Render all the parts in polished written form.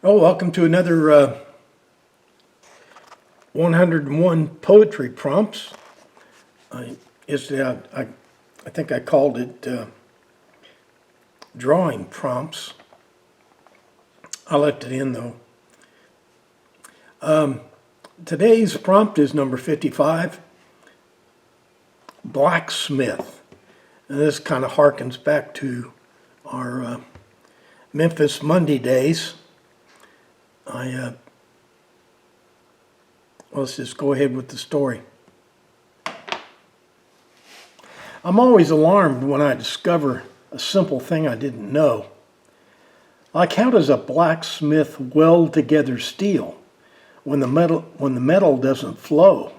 Oh, welcome to another 101 poetry prompts. I think I called it drawing prompts. I left it in though. Today's prompt is number 55, Blacksmith. And this kind of harkens back to our Memphis Monday days. Let's just go ahead with the story. I'm always alarmed when I discover a simple thing I didn't know. Like, how does a blacksmith weld together steel when the metal doesn't flow?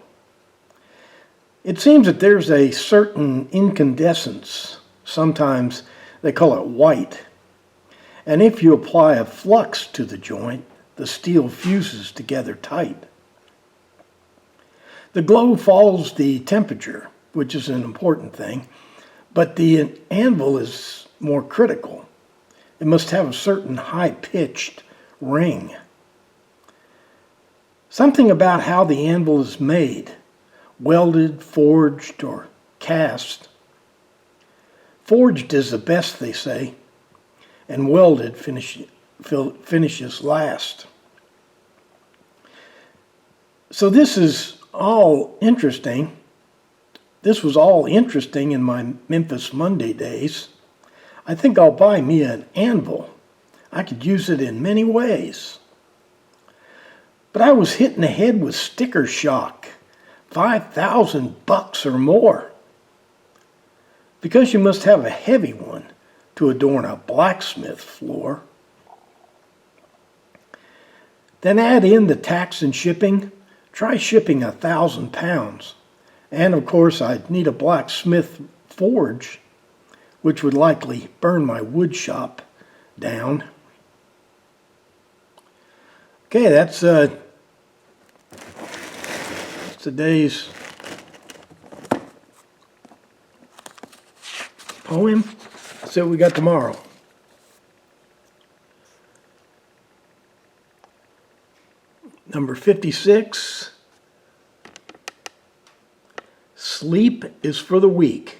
It seems that there's a certain incandescence. Sometimes they call it white. And if you apply a flux to the joint, the steel fuses together tight. The glow follows the temperature, which is an important thing, but the anvil is more critical. It must have a certain high-pitched ring. Something about how the anvil is made, welded, forged, or cast. Forged is the best, they say, and welded finishes last. So this is all interesting. This was all interesting in my Memphis Monday days. I think I'll buy me an anvil. I could use it in many ways. But I was hit in the head with sticker shock, $5,000 or more. Because you must have a heavy one to adorn a blacksmith floor. Then add in the tax and shipping. Try shipping 1,000 pounds. And of course I'd need a blacksmith forge, which would likely burn my wood shop down. Okay, that's today's poem. Let's see what we got tomorrow. Number 56, Sleep is for the Weak.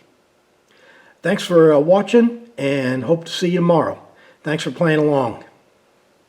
Thanks for watching, and hope to see you tomorrow. Thanks for playing along.